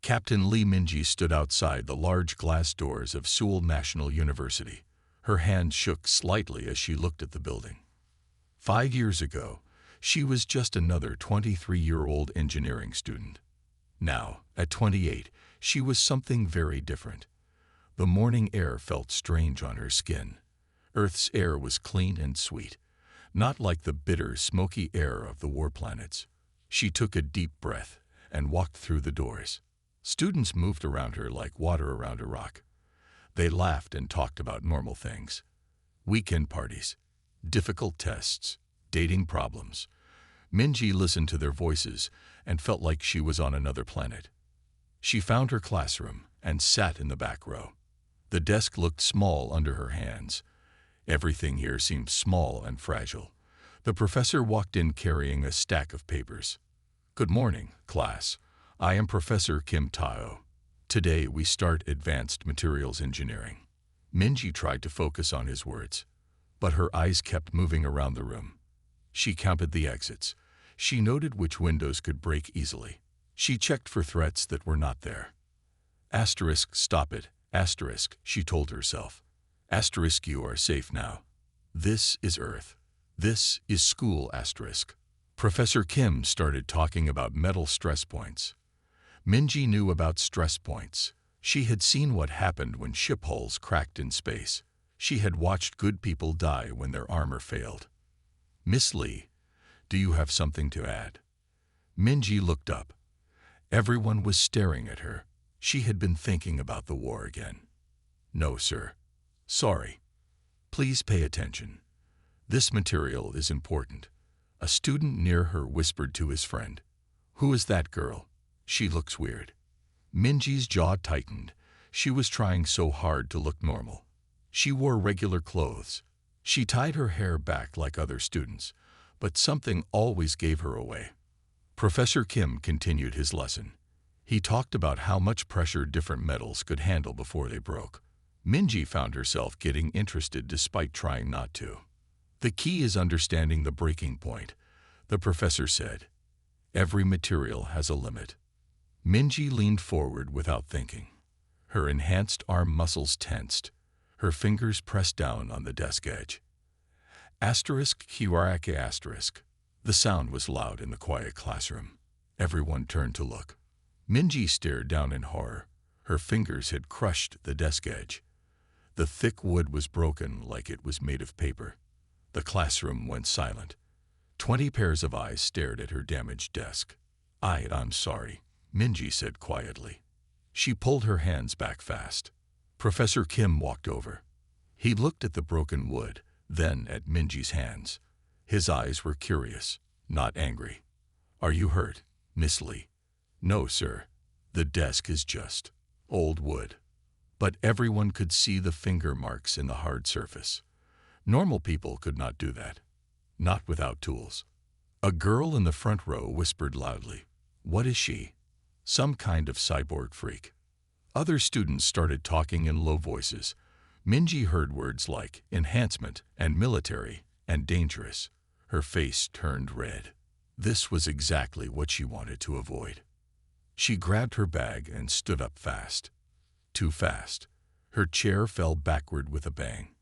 Captain Lee Minji stood outside the large glass doors of Seoul National University. Her hand shook slightly as she looked at the building. 5 years ago, she was just another 23-year-old engineering student. Now, at 28, she was something very different. The morning air felt strange on her skin. Earth's air was clean and sweet, not like the bitter, smoky air of the war planets. She took a deep breath and walked through the doors. Students moved around her like water around a rock. They laughed and talked about normal things. Weekend parties, difficult tests, dating problems. Minji listened to their voices and felt like she was on another planet. She found her classroom and sat in the back row. The desk looked small under her hands. Everything here seemed small and fragile. The professor walked in carrying a stack of papers. "Good morning, class. I am Professor Kim Tao. Today we start Advanced Materials Engineering." Minji tried to focus on his words, but her eyes kept moving around the room. She counted the exits. She noted which windows could break easily. She checked for threats that were not there. Asterisk, stop it. Asterisk, she told herself. Asterisk, you are safe now. This is Earth. This is school, asterisk. Professor Kim started talking about metal stress points. Minji knew about stress points. She had seen what happened when ship hulls cracked in space. She had watched good people die when their armor failed. "Miss Lee, do you have something to add?" Minji looked up. Everyone was staring at her. She had been thinking about the war again. "No, sir. Sorry. Please pay attention. This material is important." A student near her whispered to his friend, "Who is that girl? She looks weird." Minji's jaw tightened. She was trying so hard to look normal. She wore regular clothes. She tied her hair back like other students, but something always gave her away. Professor Kim continued his lesson. He talked about how much pressure different metals could handle before they broke. Minji found herself getting interested despite trying not to. "The key is understanding the breaking point," the professor said. "Every material has a limit." Minji leaned forward without thinking. Her enhanced arm muscles tensed. Her fingers pressed down on the desk edge. Asterisk, Kiwarake asterisk. The sound was loud in the quiet classroom. Everyone turned to look. Minji stared down in horror. Her fingers had crushed the desk edge. The thick wood was broken like it was made of paper. The classroom went silent. 20 pairs of eyes stared at her damaged desk. I'm sorry," Minji said quietly. She pulled her hands back fast. Professor Kim walked over. He looked at the broken wood, then at Minji's hands. His eyes were curious, not angry. "Are you hurt, Miss Lee?" "No, sir. The desk is just old wood." But everyone could see the finger marks in the hard surface. Normal people could not do that. Not without tools. A girl in the front row whispered loudly, "What is she? Some kind of cyborg freak." Other students started talking in low voices. Minji heard words like enhancement and military and dangerous. Her face turned red. This was exactly what she wanted to avoid. She grabbed her bag and stood up fast. Too fast. Her chair fell backward with a bang.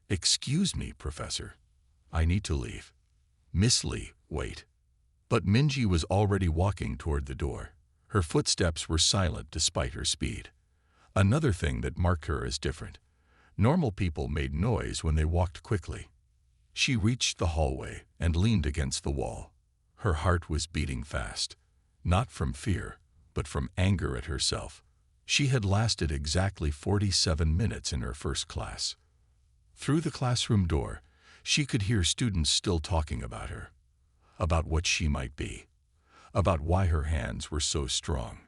"Excuse me, Professor. I need to leave." "Miss Lee, wait." But Minji was already walking toward the door. Her footsteps were silent despite her speed. Another thing that marked her as different. Normal people made noise when they walked quickly. She reached the hallway and leaned against the wall. Her heart was beating fast, not from fear, but from anger at herself. She had lasted exactly 47 minutes in her first class. Through the classroom door, she could hear students still talking about her, about what she might be, about why her hands were so strong.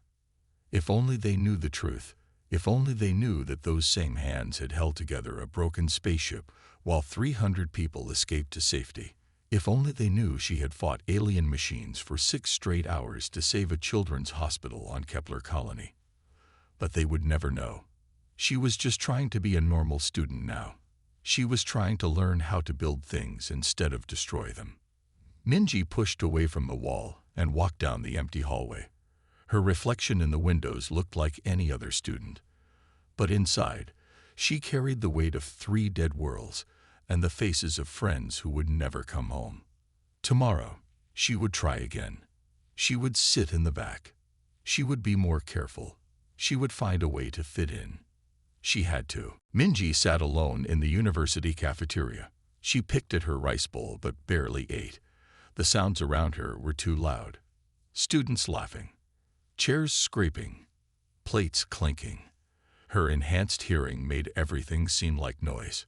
If only they knew the truth. If only they knew that those same hands had held together a broken spaceship while 300 people escaped to safety. If only they knew she had fought alien machines for 6 straight hours to save a children's hospital on Kepler Colony. But they would never know. She was just trying to be a normal student now. She was trying to learn how to build things instead of destroy them. Minji pushed away from the wall and walked down the empty hallway. Her reflection in the windows looked like any other student. But inside, she carried the weight of 3 dead worlds and the faces of friends who would never come home. Tomorrow, she would try again. She would sit in the back. She would be more careful. She would find a way to fit in. She had to. Minji sat alone in the university cafeteria. She picked at her rice bowl but barely ate. The sounds around her were too loud. Students laughing. Chairs scraping. Plates clinking. Her enhanced hearing made everything seem like noise.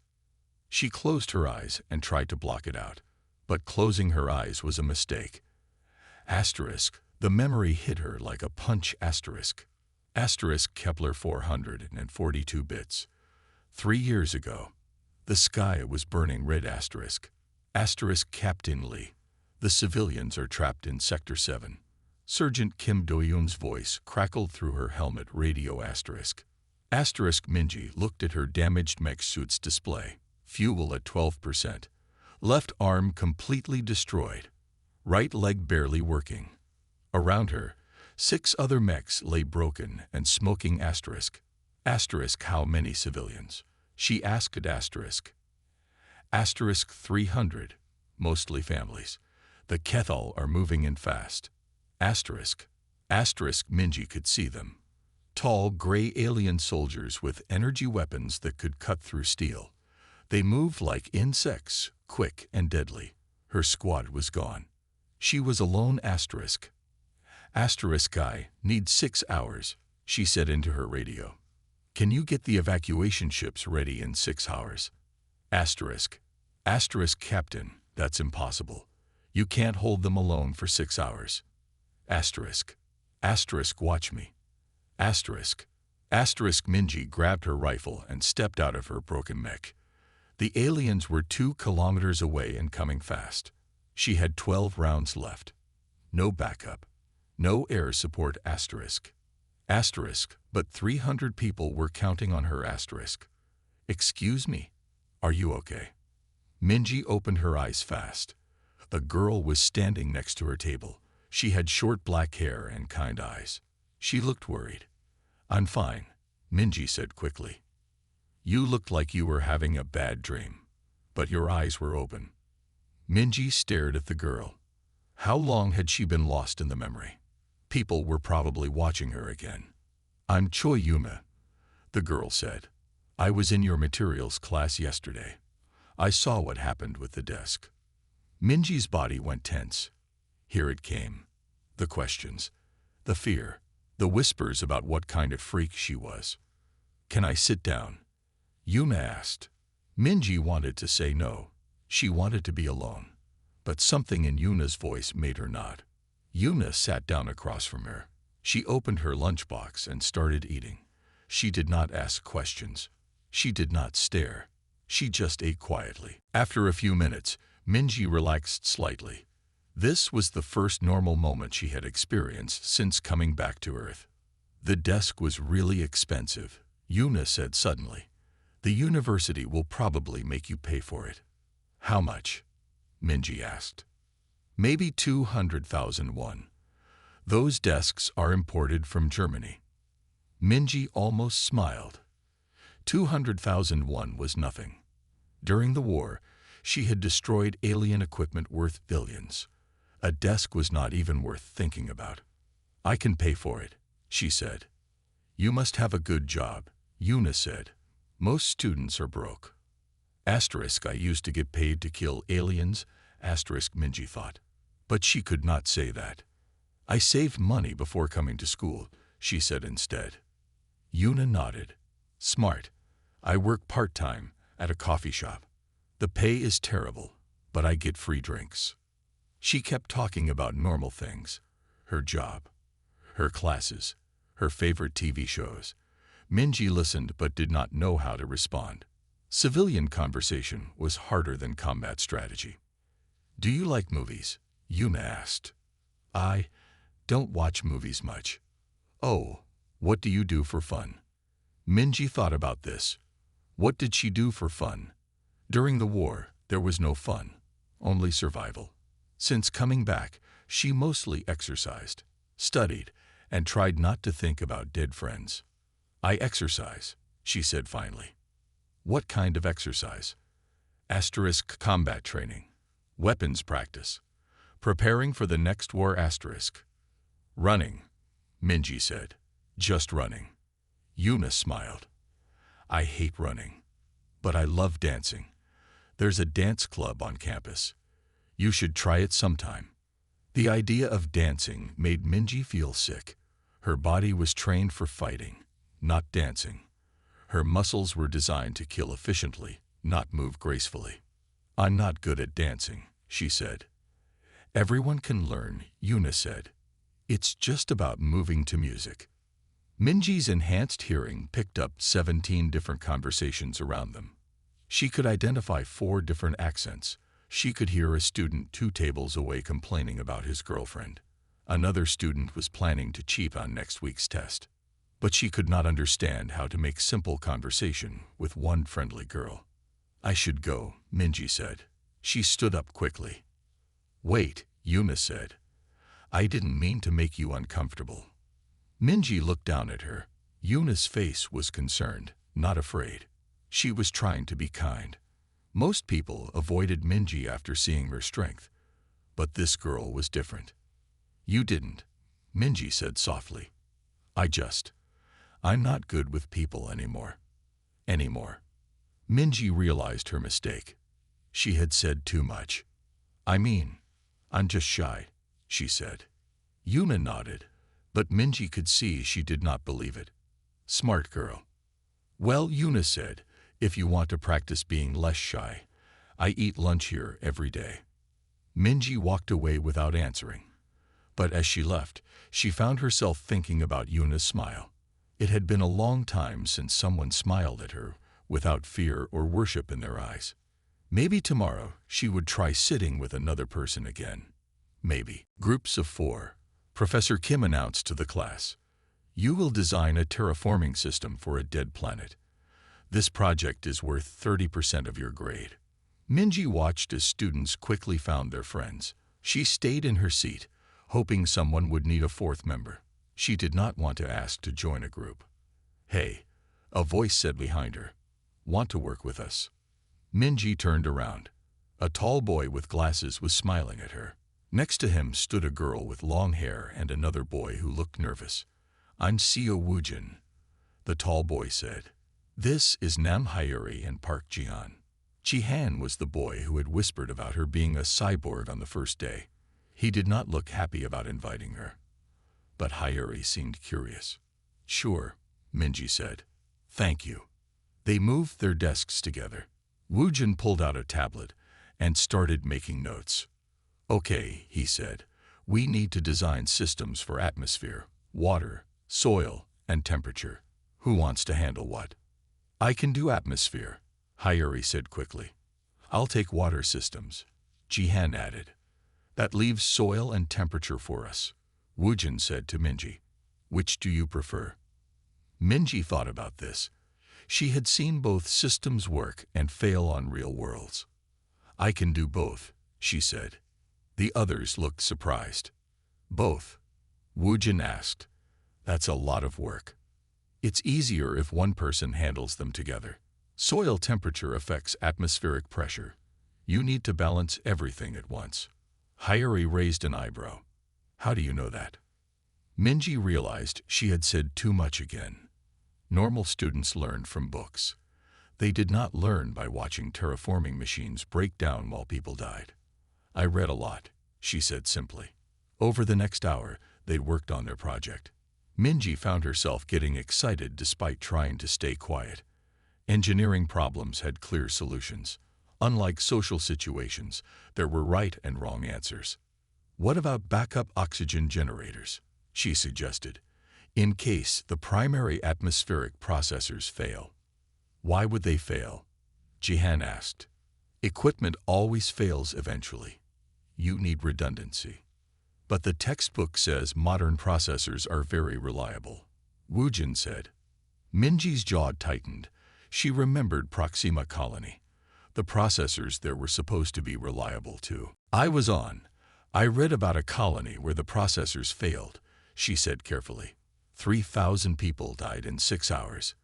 She closed her eyes and tried to block it out. But closing her eyes was a mistake. Asterisk, the memory hit her like a punch. Asterisk. Asterisk Kepler 442 bits. 3 years ago, the sky was burning red. Asterisk. Asterisk Captain Lee. The civilians are trapped in Sector 7. Sergeant Kim Do-yoon's voice crackled through her helmet radio. Asterisk. Asterisk Minji looked at her damaged mech suit's display. Fuel at 12%. Left arm completely destroyed. Right leg barely working. Around her, 6 other mechs lay broken and smoking. Asterisk. Asterisk how many civilians? She asked. Asterisk. Asterisk 300. Mostly families. The Kethal are moving in fast. Asterisk. Asterisk Minji could see them. Tall, gray alien soldiers with energy weapons that could cut through steel. They moved like insects, quick and deadly. Her squad was gone. She was alone. Asterisk. Asterisk I need 6 hours, she said into her radio. Can you get the evacuation ships ready in 6 hours? Asterisk. Asterisk Captain, that's impossible. You can't hold them alone for 6 hours. Asterisk. Asterisk watch me. Asterisk. Asterisk Minji grabbed her rifle and stepped out of her broken mech. The aliens were 2 kilometers away and coming fast. She had 12 rounds left. No backup. No air support. Asterisk. Asterisk, but 300 people were counting on her. Asterisk. Excuse me? Are you okay? Minji opened her eyes fast. A girl was standing next to her table. She had short black hair and kind eyes. She looked worried. I'm fine, Minji said quickly. You looked like you were having a bad dream, but your eyes were open. Minji stared at the girl. How long had she been lost in the memory? People were probably watching her again. I'm Choi Yuma, the girl said. I was in your materials class yesterday. I saw what happened with the desk. Minji's body went tense. Here it came. The questions, the fear, the whispers about what kind of freak she was. Can I sit down? Yuma asked. Minji wanted to say no. She wanted to be alone. But something in Yuna's voice made her nod. Yuna sat down across from her. She opened her lunchbox and started eating. She did not ask questions. She did not stare. She just ate quietly. After a few minutes, Minji relaxed slightly. This was the first normal moment she had experienced since coming back to Earth. The desk was really expensive, Yuna said suddenly. The university will probably make you pay for it. How much? Minji asked. Maybe 200,000 won. Those desks are imported from Germany. Minji almost smiled. 200,000 won was nothing. During the war, she had destroyed alien equipment worth billions. A desk was not even worth thinking about. I can pay for it, she said. You must have a good job, Yuna said. Most students are broke. Asterisk I used to get paid to kill aliens, asterisk Minji thought. But she could not say that. I saved money before coming to school, she said instead. Yuna nodded. Smart. I work part-time at a coffee shop. The pay is terrible, but I get free drinks. She kept talking about normal things. Her job, her classes, her favorite TV shows. Minji listened but did not know how to respond. Civilian conversation was harder than combat strategy. Do you like movies? Yuna asked. I don't watch movies much. Oh, what do you do for fun? Minji thought about this. What did she do for fun? During the war, there was no fun, only survival. Since coming back, she mostly exercised, studied, and tried not to think about dead friends. I exercise, she said finally. What kind of exercise? Asterisk combat training. Weapons practice. Preparing for the next war asterisk. Running, Minji said. Just running. Yuna smiled. I hate running. But I love dancing. There's a dance club on campus. You should try it sometime. The idea of dancing made Minji feel sick. Her body was trained for fighting, not dancing. Her muscles were designed to kill efficiently, not move gracefully. I'm not good at dancing, she said. Everyone can learn, Yuna said. It's just about moving to music. Minji's enhanced hearing picked up 17 different conversations around them. She could identify 4 different accents. She could hear a student 2 tables away complaining about his girlfriend. Another student was planning to cheat on next week's test. But she could not understand how to make simple conversation with one friendly girl. I should go, Minji said. She stood up quickly. Wait, Yuna said. I didn't mean to make you uncomfortable. Minji looked down at her. Yuna's face was concerned, not afraid. She was trying to be kind. Most people avoided Minji after seeing her strength. But this girl was different. You didn't, Minji said softly. I'm not good with people anymore. Minji realized her mistake. She had said too much. I'm just shy, she said. Yuna nodded, but Minji could see she did not believe it. Smart girl. Well, Yuna said, if you want to practice being less shy, I eat lunch here every day. Minji walked away without answering. But as she left, she found herself thinking about Yuna's smile. It had been a long time since someone smiled at her without fear or worship in their eyes. Maybe tomorrow she would try sitting with another person again. Maybe. Groups of 4. Professor Kim announced to the class, you will design a terraforming system for a dead planet. This project is worth 30% of your grade. Minji watched as students quickly found their friends. She stayed in her seat, hoping someone would need a 4th member. She did not want to ask to join a group. Hey, a voice said behind her. Want to work with us? Minji turned around. A tall boy with glasses was smiling at her. Next to him stood a girl with long hair and another boy who looked nervous. I'm Seo Woojin, the tall boy said. This is Nam Hyuri and Park Jihan. Jihan was the boy who had whispered about her being a cyborg on the first day. He did not look happy about inviting her. But Hyuri seemed curious. Sure, Minji said. Thank you. They moved their desks together. Woojin pulled out a tablet and started making notes. Okay, he said. We need to design systems for atmosphere, water, soil, and temperature. Who wants to handle what? I can do atmosphere, Hyuri said quickly. I'll take water systems, Jihan added. That leaves soil and temperature for us, Woojin said to Minji. Which do you prefer? Minji thought about this. She had seen both systems work and fail on real worlds. I can do both, she said. The others looked surprised. Both? Woojin asked. That's a lot of work. It's easier if one person handles them together. Soil temperature affects atmospheric pressure. You need to balance everything at once. Hyuri raised an eyebrow. How do you know that? Minji realized she had said too much again. Normal students learned from books. They did not learn by watching terraforming machines break down while people died. I read a lot, she said simply. Over the next hour, they'd worked on their project. Minji found herself getting excited despite trying to stay quiet. Engineering problems had clear solutions. Unlike social situations, there were right and wrong answers. What about backup oxygen generators? She suggested, in case the primary atmospheric processors fail. Why would they fail? Jihan asked. Equipment always fails eventually. You need redundancy. But the textbook says modern processors are very reliable, Woojin said. Minji's jaw tightened. She remembered Proxima Colony. The processors there were supposed to be reliable too. I read about a colony where the processors failed. she said carefully. 3,000 people died in 6 hours.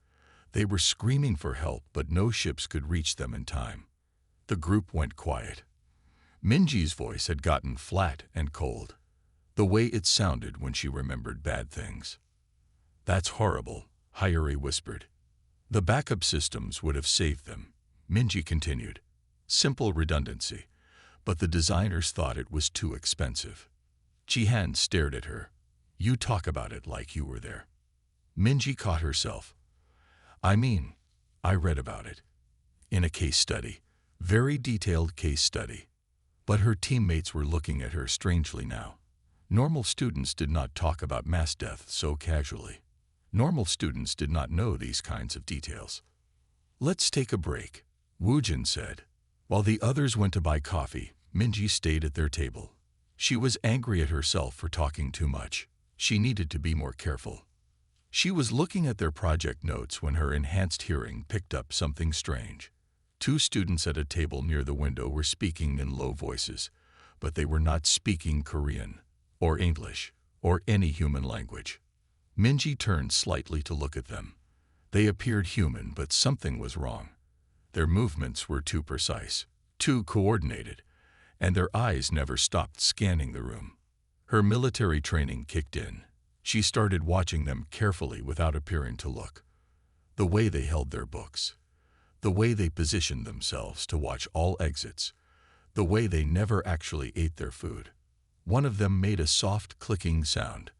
They were screaming for help, but no ships could reach them in time. The group went quiet. Minji's voice had gotten flat and cold, the way it sounded when she remembered bad things. That's horrible, Hayuri whispered. The backup systems would have saved them, Minji continued. Simple redundancy, but the designers thought it was too expensive. Jihan stared at her. You talk about it like you were there. Minji caught herself. I mean, I read about it. In a case study. Very detailed case study. But her teammates were looking at her strangely now. Normal students did not talk about mass death so casually. Normal students did not know these kinds of details. Let's take a break, Woojin said. While the others went to buy coffee, Minji stayed at their table. She was angry at herself for talking too much. She needed to be more careful. She was looking at their project notes when her enhanced hearing picked up something strange. 2 students at a table near the window were speaking in low voices, but they were not speaking Korean, or English, or any human language. Minji turned slightly to look at them. They appeared human, but something was wrong. Their movements were too precise, too coordinated, and their eyes never stopped scanning the room. Her military training kicked in. She started watching them carefully without appearing to look. The way they held their books, the way they positioned themselves to watch all exits, the way they never actually ate their food. One of them made a soft clicking sound.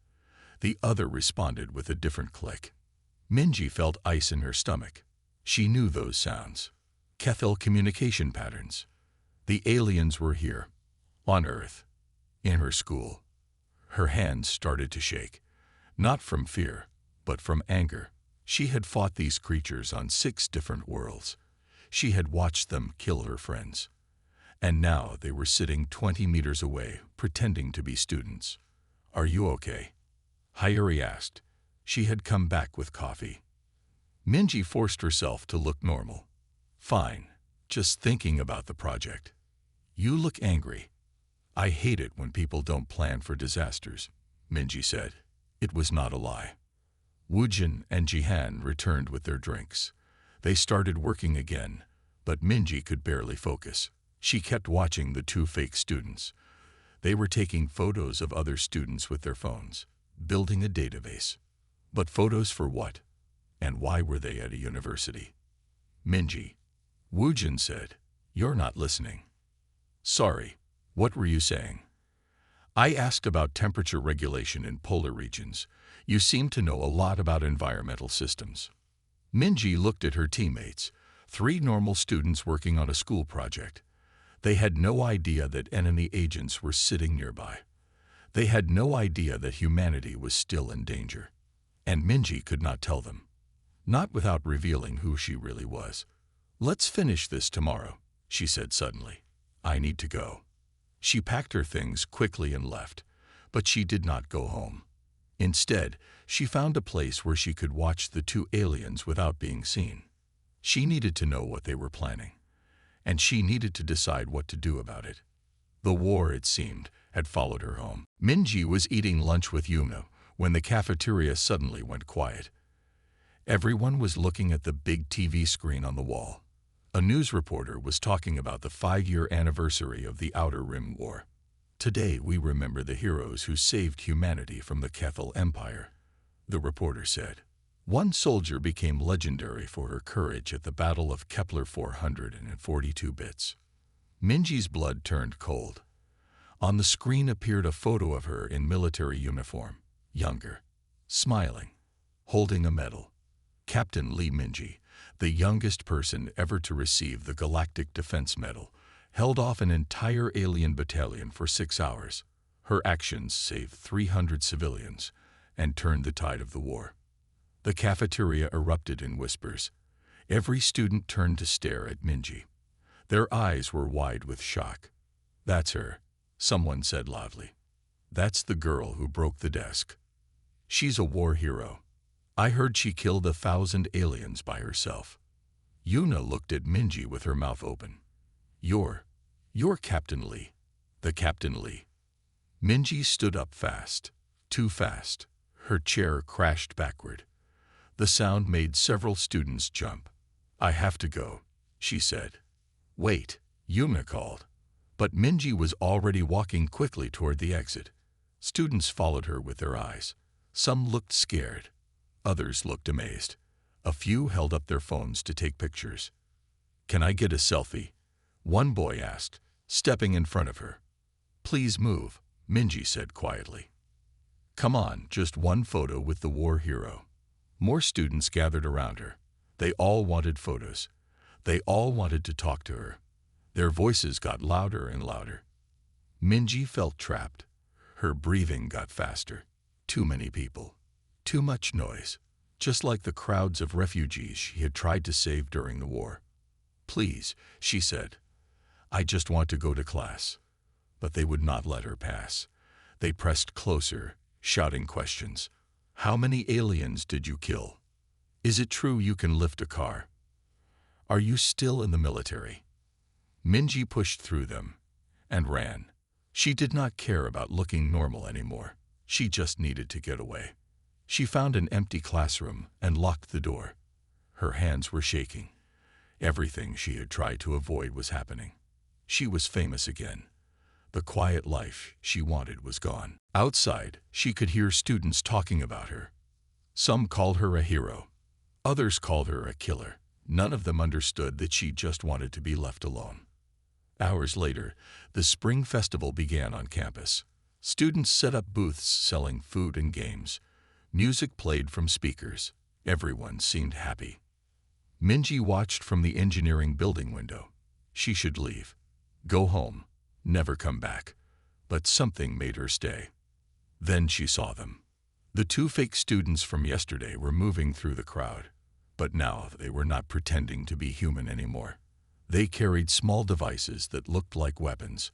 The other responded with a different click. Minji felt ice in her stomach. She knew those sounds. Kethel communication patterns. The aliens were here, on Earth, in her school. Her hands started to shake, not from fear, but from anger. She had fought these creatures on 6 different worlds. She had watched them kill her friends. And now they were sitting 20 meters away, pretending to be students. Are you okay? Hayuri asked. She had come back with coffee. Minji forced herself to look normal. Fine, just thinking about the project. You look angry. I hate it when people don't plan for disasters, Minji said. It was not a lie. Woojin and Jihan returned with their drinks. They started working again, but Minji could barely focus. She kept watching the 2 fake students. They were taking photos of other students with their phones, building a database. But photos for what? And why were they at a university? Minji, Woojin said, you're not listening. Sorry, what were you saying? I asked about temperature regulation in polar regions. You seem to know a lot about environmental systems. Minji looked at her teammates, 3 normal students working on a school project. They had no idea that enemy agents were sitting nearby. They had no idea that humanity was still in danger. And Minji could not tell them. Not without revealing who she really was. Let's finish this tomorrow, she said suddenly. I need to go. She packed her things quickly and left, but she did not go home. Instead, she found a place where she could watch the 2 aliens without being seen. She needed to know what they were planning, and she needed to decide what to do about it. The war, it seemed, had followed her home. Minji was eating lunch with Yuna when the cafeteria suddenly went quiet. Everyone was looking at the big TV screen on the wall. A news reporter was talking about the 5-year anniversary of the Outer Rim War. Today we remember the heroes who saved humanity from the Kethel Empire, the reporter said. One soldier became legendary for her courage at the Battle of Kepler 442 bits. Minji's blood turned cold. On the screen appeared a photo of her in military uniform, younger, smiling, holding a medal. Captain Lee Minji, the youngest person ever to receive the Galactic Defense Medal, held off an entire alien battalion for 6 hours. Her actions saved 300 civilians and turned the tide of the war. The cafeteria erupted in whispers. Every student turned to stare at Minji. Their eyes were wide with shock. That's her, someone said loudly. That's the girl who broke the desk. She's a war hero. I heard she killed 1,000 aliens by herself. Yuna looked at Minji with her mouth open. You're Captain Lee. The Captain Lee. Minji stood up fast. Too fast. Her chair crashed backward. The sound made several students jump. "I have to go," she said. "Wait," Yuna called. But Minji was already walking quickly toward the exit. Students followed her with their eyes. Some looked scared. Others looked amazed. A few held up their phones to take pictures. "Can I get a selfie?" one boy asked, stepping in front of her. "Please move," Minji said quietly. "Come on, just one photo with the war hero." More students gathered around her. They all wanted photos. They all wanted to talk to her. Their voices got louder and louder. Minji felt trapped. Her breathing got faster. Too many people. Too much noise. Just like the crowds of refugees she had tried to save during the war. "Please," she said. "I just want to go to class." But they would not let her pass. They pressed closer, shouting questions. "How many aliens did you kill? Is it true you can lift a car? Are you still in the military?" Minji pushed through them and ran. She did not care about looking normal anymore. She just needed to get away. She found an empty classroom and locked the door. Her hands were shaking. Everything she had tried to avoid was happening. She was famous again. The quiet life she wanted was gone. Outside, she could hear students talking about her. Some called her a hero. Others called her a killer. None of them understood that she just wanted to be left alone. Hours later, the spring festival began on campus. Students set up booths selling food and games. Music played from speakers. Everyone seemed happy. Minji watched from the engineering building window. She should leave. Go home. Never come back. But something made her stay. Then she saw them. The two fake students from yesterday were moving through the crowd. But now they were not pretending to be human anymore. They carried small devices that looked like weapons.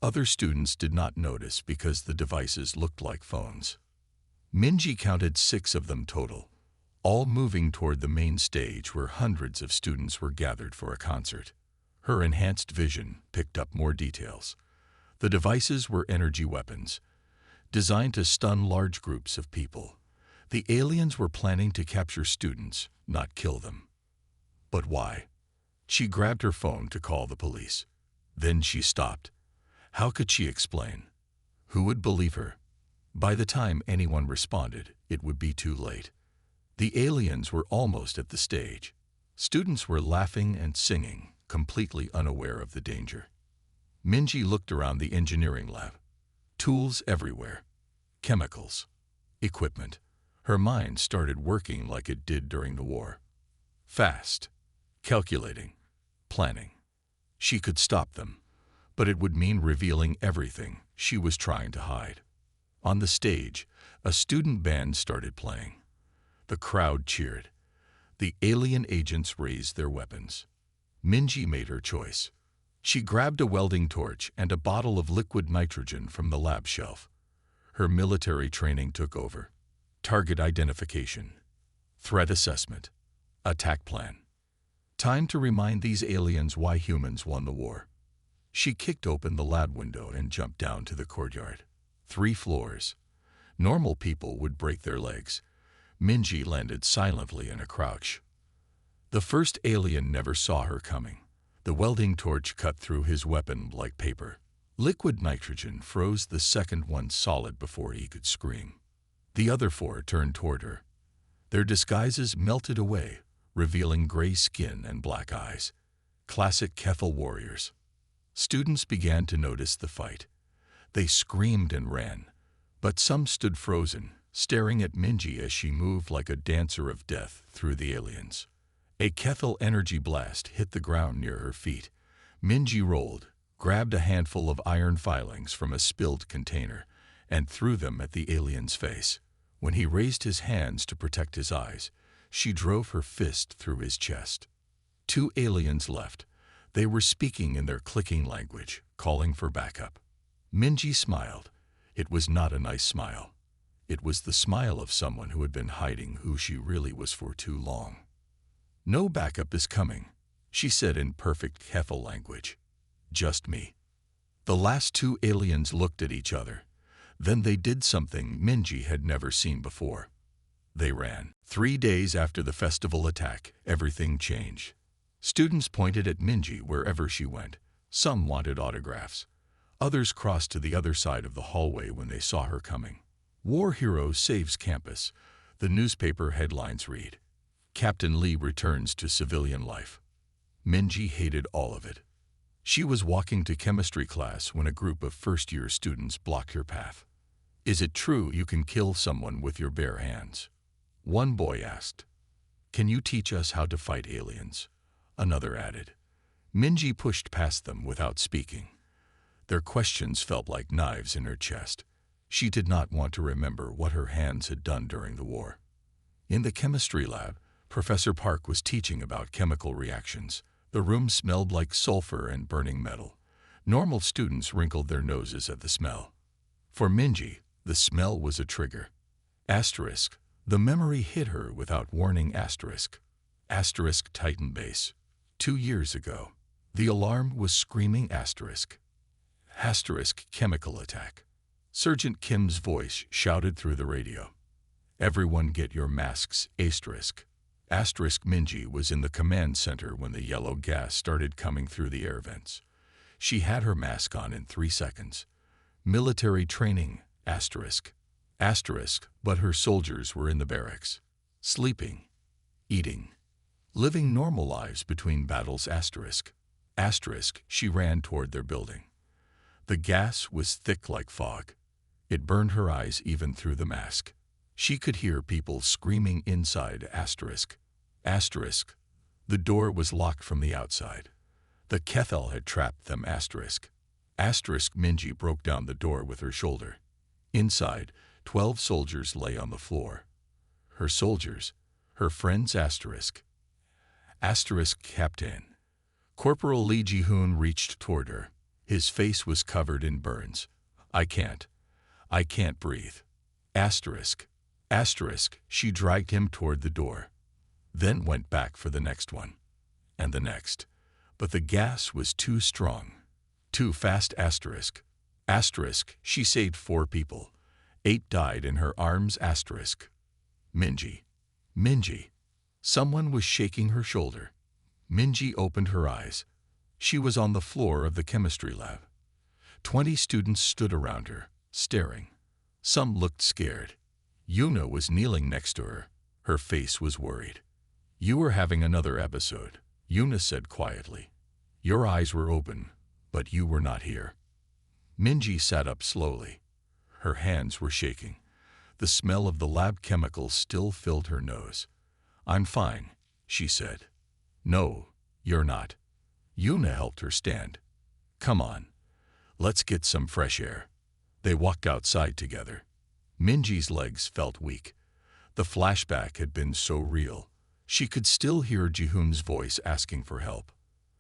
Other students did not notice because the devices looked like phones. Minji counted 6 of them total, all moving toward the main stage where hundreds of students were gathered for a concert. Her enhanced vision picked up more details. The devices were energy weapons, designed to stun large groups of people. The aliens were planning to capture students, not kill them. But why? She grabbed her phone to call the police. Then she stopped. How could she explain? Who would believe her? By the time anyone responded, it would be too late. The aliens were almost at the stage. Students were laughing and singing, completely unaware of the danger. Minji looked around the engineering lab. Tools everywhere. Chemicals. Equipment. Her mind started working like it did during the war. Fast. Calculating. Planning. She could stop them, but it would mean revealing everything she was trying to hide. On the stage, a student band started playing. The crowd cheered. The alien agents raised their weapons. Minji made her choice. She grabbed a welding torch and a bottle of liquid nitrogen from the lab shelf. Her military training took over. Target identification. Threat assessment. Attack plan. Time to remind these aliens why humans won the war. She kicked open the lab window and jumped down to the courtyard. 3 floors. Normal people would break their legs. Minji landed silently in a crouch. The first alien never saw her coming. The welding torch cut through his weapon like paper. Liquid nitrogen froze the second one solid before he could scream. The other 4 turned toward her. Their disguises melted away, revealing gray skin and black eyes. Classic HFY warriors. Students began to notice the fight. They screamed and ran, but some stood frozen, staring at Minji as she moved like a dancer of death through the aliens. A HFY energy blast hit the ground near her feet. Minji rolled, grabbed a handful of iron filings from a spilled container, and threw them at the alien's face. When he raised his hands to protect his eyes, she drove her fist through his chest. 2 aliens left. They were speaking in their clicking language, calling for backup. Minji smiled. It was not a nice smile. It was the smile of someone who had been hiding who she really was for too long. "No backup is coming," she said in perfect HFY language. "Just me." The last 2 aliens looked at each other. Then they did something Minji had never seen before. They ran. 3 days after the festival attack, everything changed. Students pointed at Minji wherever she went. Some wanted autographs. Others crossed to the other side of the hallway when they saw her coming. War hero saves campus. The newspaper headlines read, Captain Lee returns to civilian life. Minji hated all of it. She was walking to chemistry class when a group of first-year students blocked her path. Is it true you can kill someone with your bare hands? One boy asked. Can you teach us how to fight aliens? Another added. Minji pushed past them without speaking. Their questions felt like knives in her chest. She did not want to remember what her hands had done during the war. In the chemistry lab, Professor Park was teaching about chemical reactions. The room smelled like sulfur and burning metal. Normal students wrinkled their noses at the smell. For Minji, the smell was a trigger. Asterisk. The memory hit her without warning. Asterisk. Asterisk Titan base. 2 years ago. The alarm was screaming. Asterisk. Asterisk chemical attack. Sergeant Kim's voice shouted through the radio. Everyone get your masks. Asterisk. Asterisk Minji was in the command center when the yellow gas started coming through the air vents. She had her mask on in 3 seconds. Military training. Asterisk. Asterisk, but her soldiers were in the barracks. Sleeping. Eating. Living normal lives between battles. Asterisk. Asterisk, she ran toward their building. The gas was thick like fog. It burned her eyes even through the mask. She could hear people screaming inside. Asterisk. Asterisk. The door was locked from the outside. The Kethel had trapped them. Asterisk. Asterisk Minji broke down the door with her shoulder. Inside, 12 soldiers lay on the floor. Her soldiers, her friends. Asterisk. Asterisk Captain. Corporal Lee Ji-hoon reached toward her. His face was covered in burns. I can't breathe. Asterisk. Asterisk, she dragged him toward the door. Then went back for the next one. And the next. But the gas was too strong. Too fast. Asterisk. Asterisk, she saved 4 people. 8 died in her arms. Asterisk. Minji. Minji. Someone was shaking her shoulder. Minji opened her eyes. She was on the floor of the chemistry lab. 20 students stood around her, staring. Some looked scared. Yuna was kneeling next to her. Her face was worried. You were having another episode, Yuna said quietly. Your eyes were open, but you were not here. Minji sat up slowly. Her hands were shaking. The smell of the lab chemicals still filled her nose. I'm fine, she said. No, you're not. Yuna helped her stand. Come on. Let's get some fresh air. They walked outside together. Minji's legs felt weak. The flashback had been so real. She could still hear Ji-hoon's voice asking for help.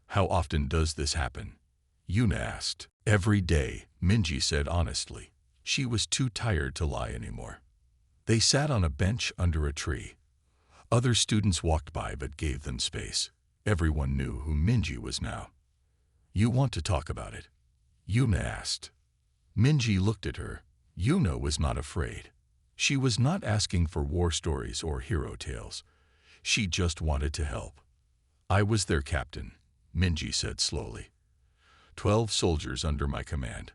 How often does this happen? Yuna asked. Every day, Minji said honestly. She was too tired to lie anymore. They sat on a bench under a tree. Other students walked by but gave them space. Everyone knew who Minji was now. You want to talk about it? Yuna asked. Minji looked at her. Yuna was not afraid. She was not asking for war stories or hero tales. She just wanted to help. I was their captain, Minji said slowly. 12 soldiers under my command.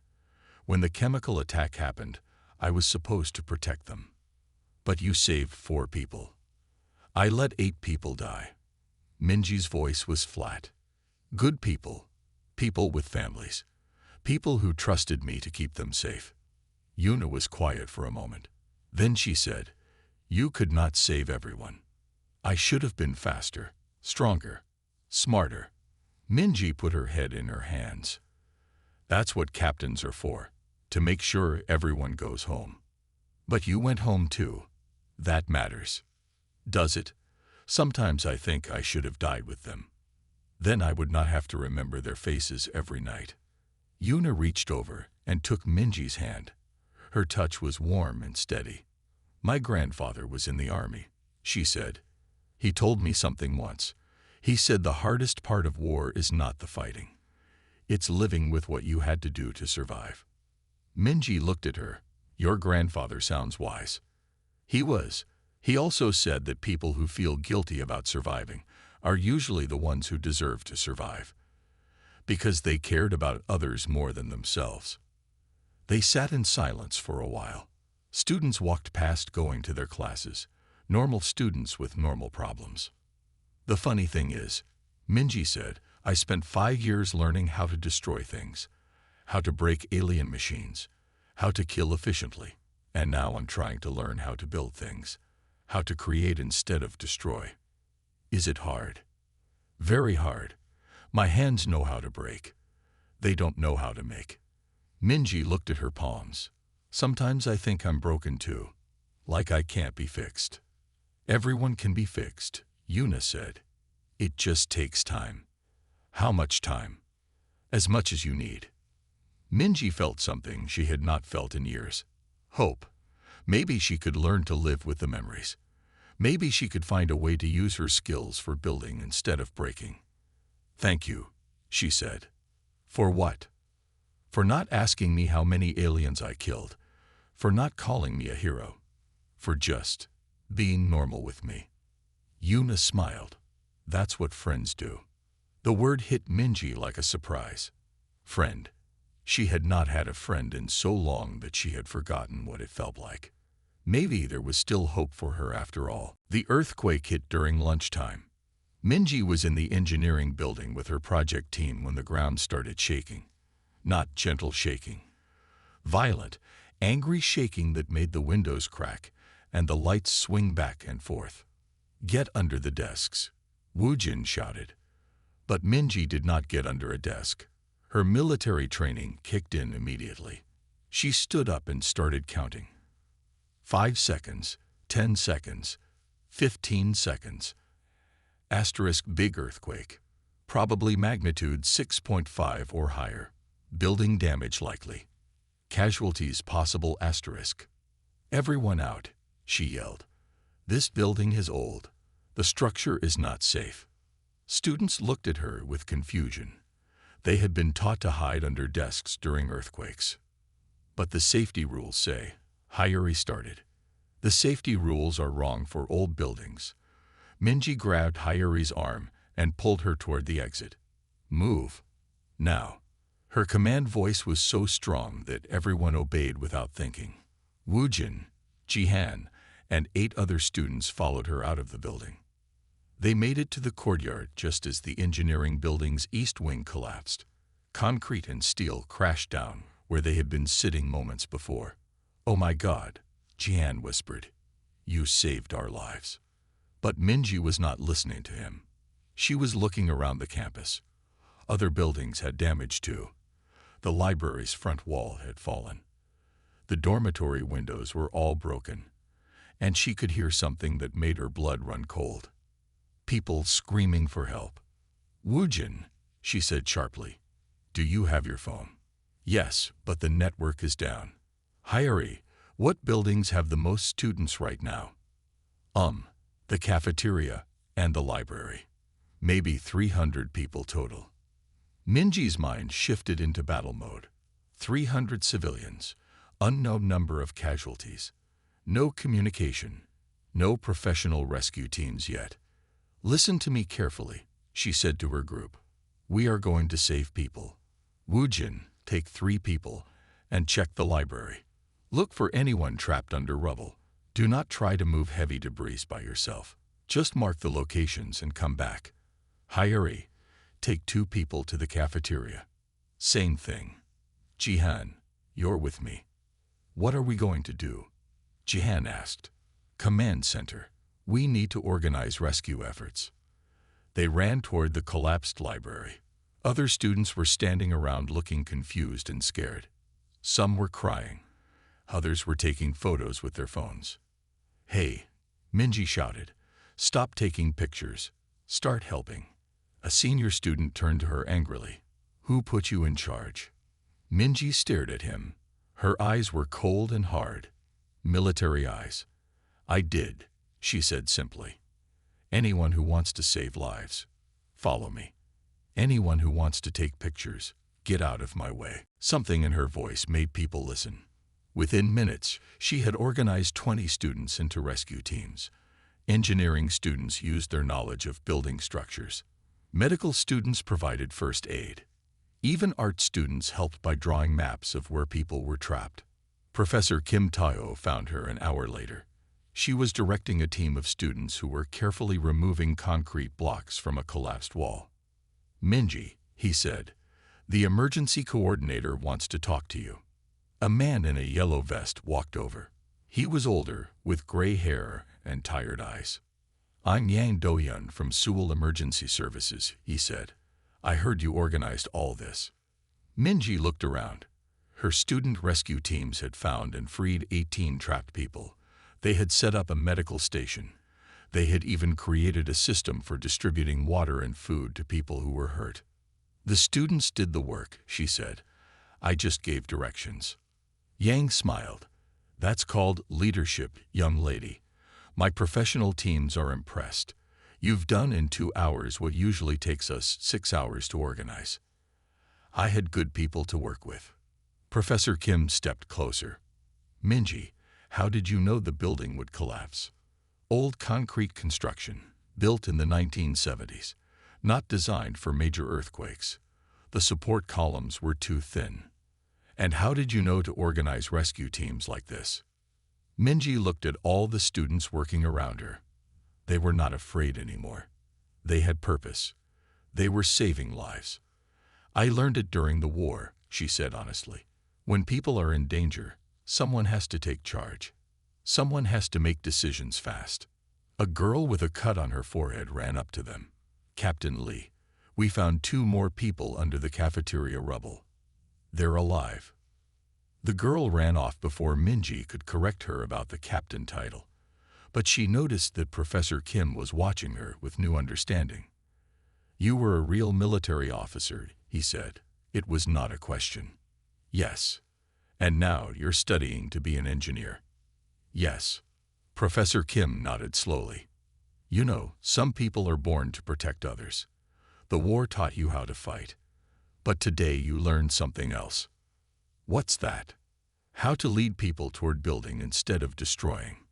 When the chemical attack happened, I was supposed to protect them. But you saved 4 people. I let 8 people die. Minji's voice was flat. Good people. People with families. People who trusted me to keep them safe. Yuna was quiet for a moment. Then she said, You could not save everyone. I should have been faster, stronger, smarter. Minji put her head in her hands. That's what captains are for, to make sure everyone goes home. But you went home too. That matters. Does it? Sometimes I think I should have died with them. Then I would not have to remember their faces every night. Yuna reached over and took Minji's hand. Her touch was warm and steady. My grandfather was in the army, she said. He told me something once. He said the hardest part of war is not the fighting. It's living with what you had to do to survive. Minji looked at her. Your grandfather sounds wise. He was. He also said that people who feel guilty about surviving are usually the ones who deserve to survive, because they cared about others more than themselves. They sat in silence for a while. Students walked past going to their classes, normal students with normal problems. The funny thing is, Minji said, I spent 5 years learning how to destroy things, how to break alien machines, how to kill efficiently, and now I'm trying to learn how to build things, how to create instead of destroy. Is it hard? Very hard. My hands know how to break. They don't know how to make. Minji looked at her palms. Sometimes I think I'm broken too, like I can't be fixed. Everyone can be fixed, Yuna said. It just takes time. How much time? As much as you need. Minji felt something she had not felt in years. Hope. Maybe she could learn to live with the memories. Maybe she could find a way to use her skills for building instead of breaking. Thank you, she said. For what? For not asking me how many aliens I killed. For not calling me a hero. For just being normal with me. Yuna smiled. That's what friends do. The word hit Minji like a surprise. Friend. She had not had a friend in so long that she had forgotten what it felt like. Maybe there was still hope for her after all. The earthquake hit during lunchtime. Minji was in the engineering building with her project team when the ground started shaking. Not gentle shaking. Violent, angry shaking that made the windows crack and the lights swing back and forth. Get under the desks, Woojin shouted. But Minji did not get under a desk. Her military training kicked in immediately. She stood up and started counting. 5 seconds, 10 seconds, 15 seconds. Asterisk big earthquake. Probably magnitude 6.5 or higher. Building damage likely. Casualties possible asterisk. Everyone out, she yelled. This building is old. The structure is not safe. Students looked at her with confusion. They had been taught to hide under desks during earthquakes. But the safety rules say, Hayuri started. The safety rules are wrong for old buildings. Minji grabbed Hayuri's arm and pulled her toward the exit. Move. Now. Her command voice was so strong that everyone obeyed without thinking. Woojin, Jihan, and 8 other students followed her out of the building. They made it to the courtyard just as the engineering building's east wing collapsed. Concrete and steel crashed down where they had been sitting moments before. Oh my God, Jihan whispered. You saved our lives. But Minji was not listening to him. She was looking around the campus. Other buildings had damage too. The library's front wall had fallen. The dormitory windows were all broken, and she could hear something that made her blood run cold. People screaming for help. Woojin, she said sharply. Do you have your phone? Yes, but the network is down. Hayuri, what buildings have the most students right now? The cafeteria and the library. Maybe 300 people total. Minji's mind shifted into battle mode. 300 civilians, unknown number of casualties. No communication, no professional rescue teams yet. Listen to me carefully, she said to her group. We are going to save people. Woojin, take 3 people and check the library. Look for anyone trapped under rubble. Do not try to move heavy debris by yourself. Just mark the locations and come back. Hayuri, take 2 people to the cafeteria. Same thing. Jihan, you're with me. What are we going to do? Jihan asked. Command center. We need to organize rescue efforts. They ran toward the collapsed library. Other students were standing around looking confused and scared. Some were crying. Others were taking photos with their phones. Hey, Minji shouted. Stop taking pictures. Start helping. A senior student turned to her angrily. Who put you in charge? Minji stared at him. Her eyes were cold and hard. Military eyes. I did, she said simply. Anyone who wants to save lives, follow me. Anyone who wants to take pictures, get out of my way. Something in her voice made people listen. Within minutes, she had organized 20 students into rescue teams. Engineering students used their knowledge of building structures. Medical students provided first aid. Even art students helped by drawing maps of where people were trapped. Professor Kim Tae-ho found her an hour later. She was directing a team of students who were carefully removing concrete blocks from a collapsed wall. "Minji," he said, "the emergency coordinator wants to talk to you." A man in a yellow vest walked over. He was older, with gray hair and tired eyes. "I'm Yang Do-hyun from Seoul Emergency Services," he said. "I heard you organized all this." Minji looked around. Her student rescue teams had found and freed 18 trapped people. They had set up a medical station. They had even created a system for distributing water and food to people who were hurt. "The students did the work," she said. "I just gave directions." Yang smiled. "That's called leadership, young lady. My professional teams are impressed. You've done in 2 hours what usually takes us 6 hours to organize." "I had good people to work with." Professor Kim stepped closer. "Minji, how did you know the building would collapse?" "Old concrete construction, built in the 1970s, not designed for major earthquakes. The support columns were too thin." "And how did you know to organize rescue teams like this?" Minji looked at all the students working around her. They were not afraid anymore. They had purpose. They were saving lives. "I learned it during the war," she said honestly. "When people are in danger, someone has to take charge. Someone has to make decisions fast." A girl with a cut on her forehead ran up to them. "Captain Lee, we found 2 more people under the cafeteria rubble. They're alive." The girl ran off before Minji could correct her about the captain title. But she noticed that Professor Kim was watching her with new understanding. "You were a real military officer," he said. It was not a question. "Yes. And now you're studying to be an engineer." "Yes." Professor Kim nodded slowly. "You know, some people are born to protect others. The war taught you how to fight. But today you learned something else." "What's that?" "How to lead people toward building instead of destroying."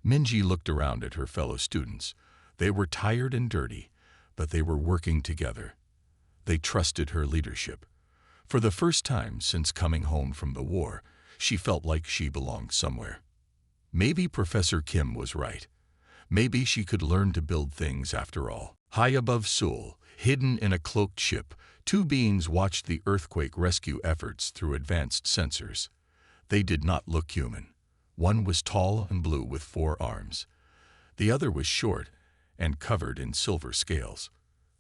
Minji looked around at her fellow students. They were tired and dirty, but they were working together. They trusted her leadership. For the first time since coming home from the war, she felt like she belonged somewhere. Maybe Professor Kim was right. Maybe she could learn to build things after all. High above Seoul, hidden in a cloaked ship, 2 beings watched the earthquake rescue efforts through advanced sensors. They did not look human. One was tall and blue with 4 arms. The other was short and covered in silver scales.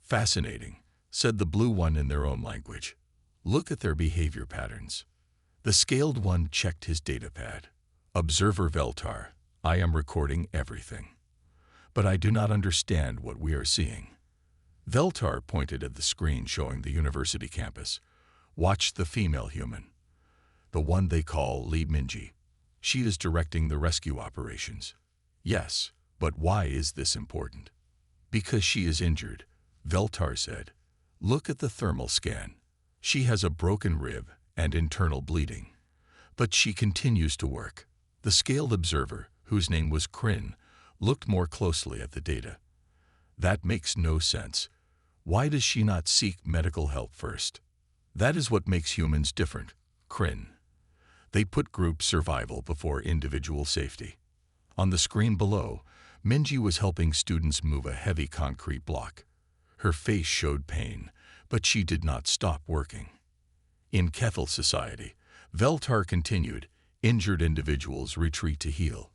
"Fascinating," said the blue one in their own language. "Look at their behavior patterns." The scaled one checked his datapad. "Observer Veltar, I am recording everything. But I do not understand what we are seeing." Veltar pointed at the screen showing the university campus. "Watch the female human. The one they call Lee Minji. She is directing the rescue operations." "Yes, but why is this important?" "Because she is injured," Veltar said. "Look at the thermal scan. She has a broken rib and internal bleeding. But she continues to work." The scaled observer, whose name was Krin, looked more closely at the data. "That makes no sense. Why does she not seek medical help first?" "That is what makes humans different, Krin. They put group survival before individual safety." On the screen below, Minji was helping students move a heavy concrete block. Her face showed pain, but she did not stop working. In Kethel society, Veltar continued, injured individuals retreat to heal.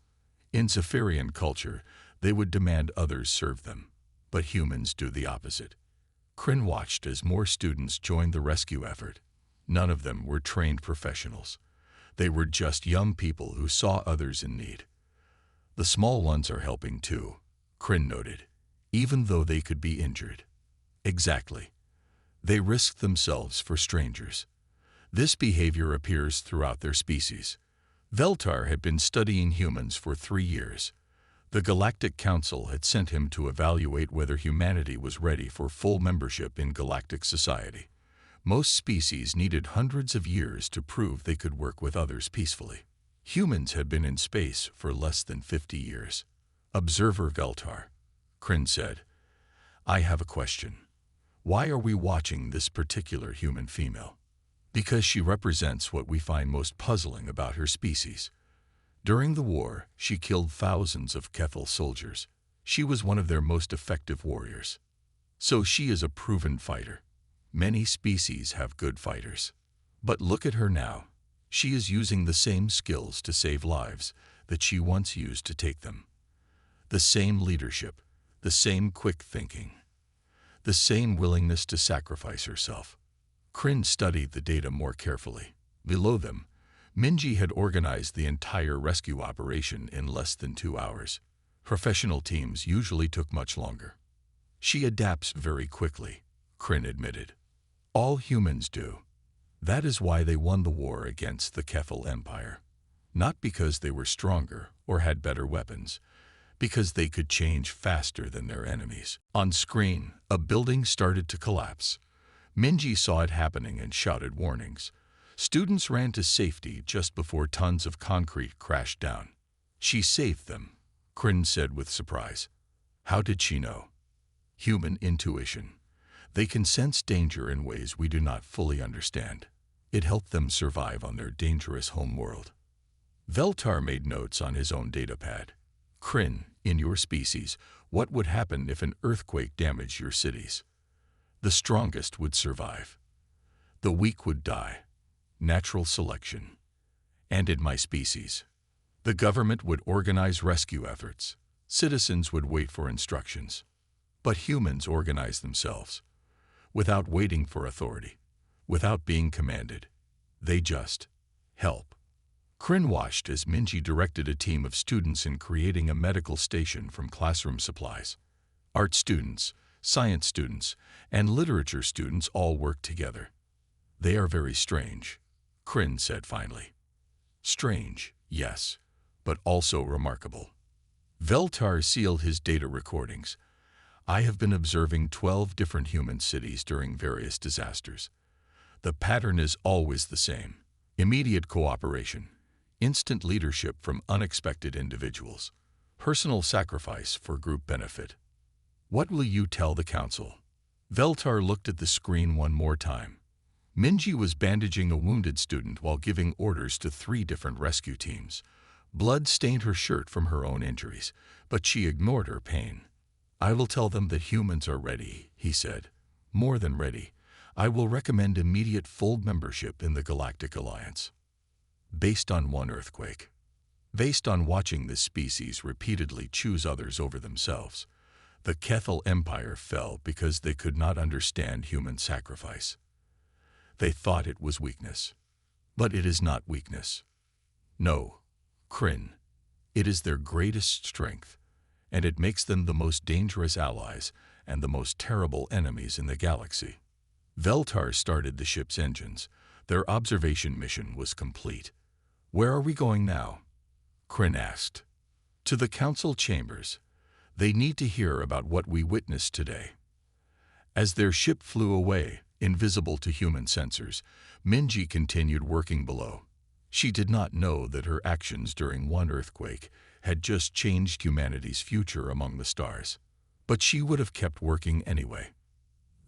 In Zephyrian culture, they would demand others serve them. But humans do the opposite. Krin watched as more students joined the rescue effort. None of them were trained professionals. They were just young people who saw others in need. "The small ones are helping too," Krin noted, "even though they could be injured." "Exactly. They risk themselves for strangers." This behavior appears throughout their species. Veltar had been studying humans for 3 years. The Galactic Council had sent him to evaluate whether humanity was ready for full membership in galactic society. Most species needed hundreds of years to prove they could work with others peacefully. Humans had been in space for less than 50 years. Observer Veltar. Kryn said, I have a question. Why are we watching this particular human female? Because she represents what we find most puzzling about her species. During the war, she killed thousands of Kethel soldiers. She was one of their most effective warriors. So she is a proven fighter. Many species have good fighters. But look at her now. She is using the same skills to save lives that she once used to take them. The same leadership, the same quick thinking, the same willingness to sacrifice herself. Kryn studied the data more carefully. Below them, Minji had organized the entire rescue operation in less than 2 hours. Professional teams usually took much longer. She adapts very quickly, Kryn admitted. All humans do. That is why they won the war against the Kethel Empire. Not because they were stronger or had better weapons, because they could change faster than their enemies. On screen, a building started to collapse. Minji saw it happening and shouted warnings. Students ran to safety just before tons of concrete crashed down. She saved them, Kryn said with surprise. How did she know? Human intuition. They can sense danger in ways we do not fully understand. It helped them survive on their dangerous home world. Veltar made notes on his own datapad. Kryn, in your species, what would happen if an earthquake damaged your cities? The strongest would survive. The weak would die. Natural selection. And in my species, the government would organize rescue efforts. Citizens would wait for instructions. But humans organize themselves, without waiting for authority, without being commanded. They just help. Kryn watched as Minji directed a team of students in creating a medical station from classroom supplies. Art students, science students, and literature students all worked together. They are very strange, Kryn said finally. Strange, yes, but also remarkable. Veltar sealed his data recordings. I have been observing 12 different human cities during various disasters. The pattern is always the same. Immediate cooperation, instant leadership from unexpected individuals, personal sacrifice for group benefit. What will you tell the council? Veltar looked at the screen one more time. Minji was bandaging a wounded student while giving orders to 3 different rescue teams. Blood stained her shirt from her own injuries, but she ignored her pain. I will tell them that humans are ready, he said. More than ready. I will recommend immediate full membership in the Galactic Alliance. Based on one earthquake. Based on watching this species repeatedly choose others over themselves. The Kethel Empire fell because they could not understand human sacrifice. They thought it was weakness. But it is not weakness. No, Kryn. It is their greatest strength, and it makes them the most dangerous allies and the most terrible enemies in the galaxy. Veltar started the ship's engines. Their observation mission was complete. Where are we going now? Kryn asked. To the council chambers. They need to hear about what we witnessed today. As their ship flew away, invisible to human sensors, Minji continued working below. She did not know that her actions during one earthquake had just changed humanity's future among the stars. But she would have kept working anyway.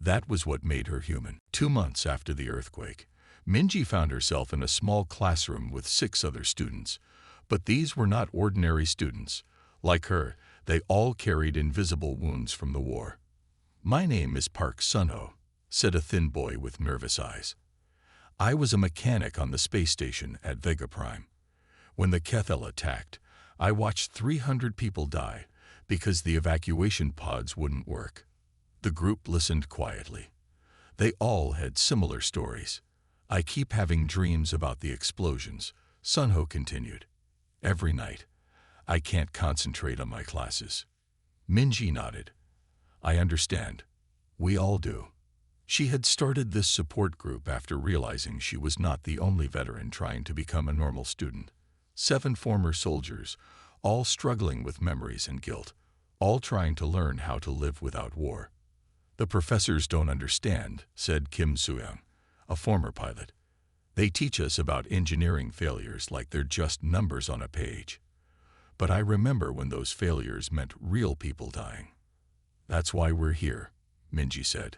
That was what made her human. 2 months after the earthquake, Minji found herself in a small classroom with 6 other students. But these were not ordinary students. Like her, they all carried invisible wounds from the war. My name is Park Sunho, said a thin boy with nervous eyes. I was a mechanic on the space station at Vega Prime. When the Kethel attacked, I watched 300 people die because the evacuation pods wouldn't work. The group listened quietly. They all had similar stories. I keep having dreams about the explosions, Sunho continued. Every night. I can't concentrate on my classes. Minji nodded. I understand. We all do. She had started this support group after realizing she was not the only veteran trying to become a normal student. 7 former soldiers, all struggling with memories and guilt, all trying to learn how to live without war. The professors don't understand, said Kim Soo-young, a former pilot. They teach us about engineering failures like they're just numbers on a page. But I remember when those failures meant real people dying. That's why we're here, Minji said.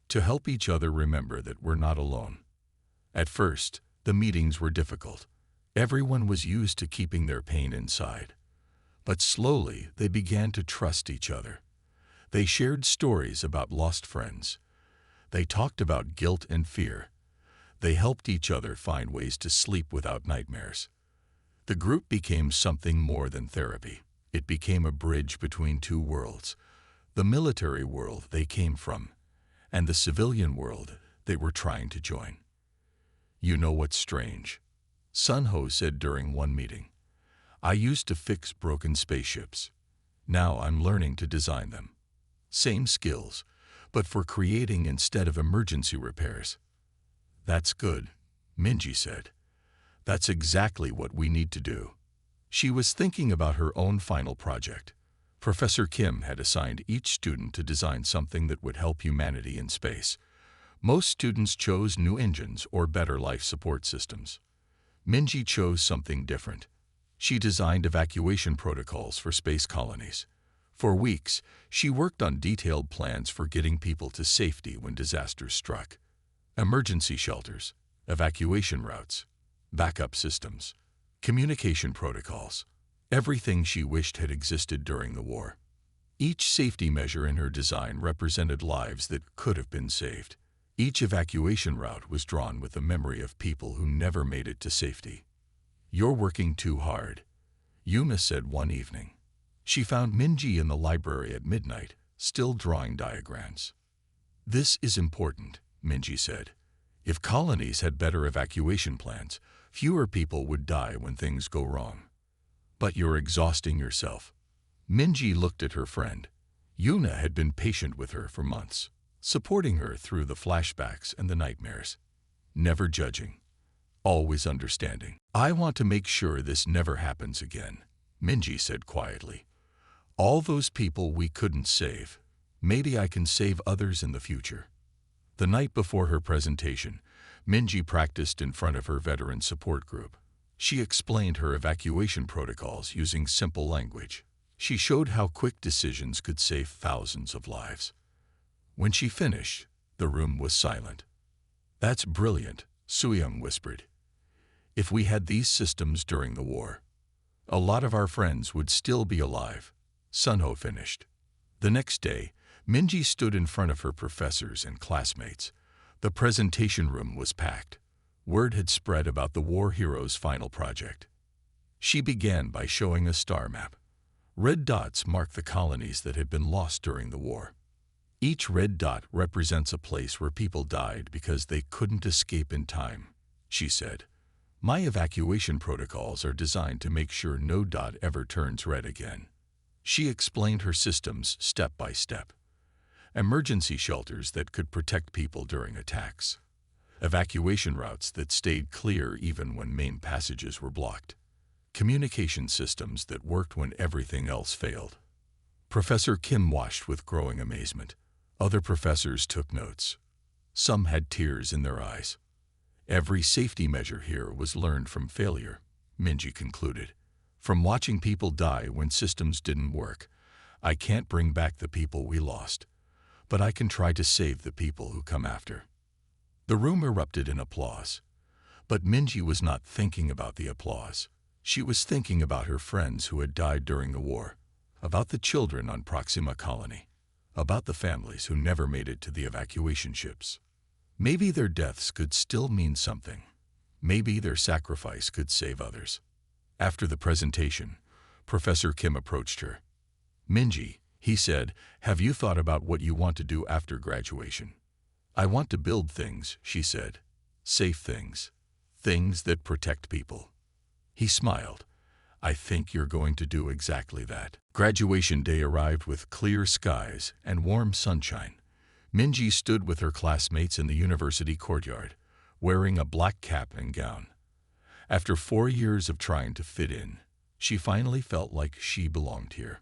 To help each other remember that we're not alone. At first, the meetings were difficult. Everyone was used to keeping their pain inside. But slowly, they began to trust each other. They shared stories about lost friends. They talked about guilt and fear. They helped each other find ways to sleep without nightmares. The group became something more than therapy. It became a bridge between two worlds. The military world they came from, and the civilian world they were trying to join. You know what's strange? Sunho said during one meeting. I used to fix broken spaceships. Now I'm learning to design them. Same skills, but for creating instead of emergency repairs. That's good, Minji said. That's exactly what we need to do. She was thinking about her own final project. Professor Kim had assigned each student to design something that would help humanity in space. Most students chose new engines or better life support systems. Minji chose something different. She designed evacuation protocols for space colonies. For weeks, she worked on detailed plans for getting people to safety when disasters struck. Emergency shelters, evacuation routes, backup systems, communication protocols, everything she wished had existed during the war. Each safety measure in her design represented lives that could have been saved. Each evacuation route was drawn with the memory of people who never made it to safety. You're working too hard, Yuma said one evening. She found Minji in the library at midnight, still drawing diagrams. This is important, Minji said. If colonies had better evacuation plans, fewer people would die when things go wrong. But you're exhausting yourself. Minji looked at her friend. Yuna had been patient with her for months, supporting her through the flashbacks and the nightmares. Never judging, always understanding. I want to make sure this never happens again, Minji said quietly. All those people we couldn't save. Maybe I can save others in the future. The night before her presentation, Minji practiced in front of her veteran support group. She explained her evacuation protocols using simple language. She showed how quick decisions could save thousands of lives. When she finished, the room was silent. That's brilliant, Suyang whispered. If we had these systems during the war, a lot of our friends would still be alive. Sunho finished. The next day, Minji stood in front of her professors and classmates. The presentation room was packed. Word had spread about the war hero's final project. She began by showing a star map. Red dots mark the colonies that had been lost during the war. Each red dot represents a place where people died because they couldn't escape in time, she said. My evacuation protocols are designed to make sure no dot ever turns red again. She explained her systems step by step. Emergency shelters that could protect people during attacks. Evacuation routes that stayed clear even when main passages were blocked. Communication systems that worked when everything else failed. Professor Kim watched with growing amazement. Other professors took notes. Some had tears in their eyes. Every safety measure here was learned from failure, Minji concluded. From watching people die when systems didn't work, I can't bring back the people we lost, but I can try to save the people who come after. The room erupted in applause. But Minji was not thinking about the applause. She was thinking about her friends who had died during the war, about the children on Proxima Colony, about the families who never made it to the evacuation ships. Maybe their deaths could still mean something. Maybe their sacrifice could save others. After the presentation, Professor Kim approached her. Minji, he said, have you thought about what you want to do after graduation? I want to build things, she said. Safe things. Things that protect people. He smiled. I think you're going to do exactly that. Graduation day arrived with clear skies and warm sunshine. Minji stood with her classmates in the university courtyard, wearing a black cap and gown. After 4 years of trying to fit in, she finally felt like she belonged here.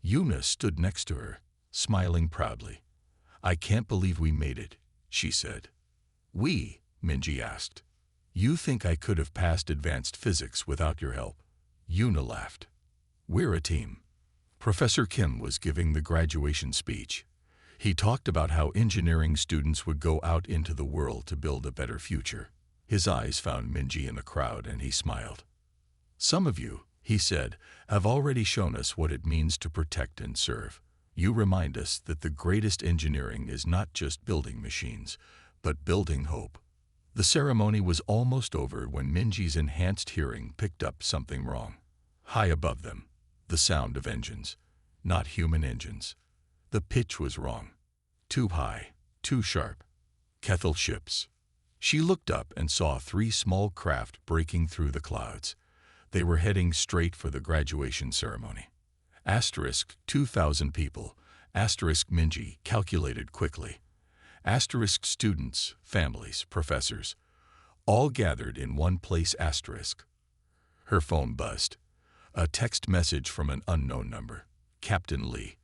Yuna stood next to her, smiling proudly. I can't believe we made it, she said. We? Minji asked. You think I could have passed advanced physics without your help? Yuna laughed. We're a team. Professor Kim was giving the graduation speech. He talked about how engineering students would go out into the world to build a better future. His eyes found Minji in the crowd and he smiled. Some of you, he said, have already shown us what it means to protect and serve. You remind us that the greatest engineering is not just building machines, but building hope. The ceremony was almost over when Minji's enhanced hearing picked up something wrong. High above them, the sound of engines, not human engines. The pitch was wrong. Too high, too sharp. Kethel ships. She looked up and saw 3 small craft breaking through the clouds. They were heading straight for the graduation ceremony. Asterisk 2,000 people. Asterisk Minji calculated quickly. Asterisk students, families, professors, all gathered in one place. Asterisk. Her phone buzzed. A text message from an unknown number. Captain Lee.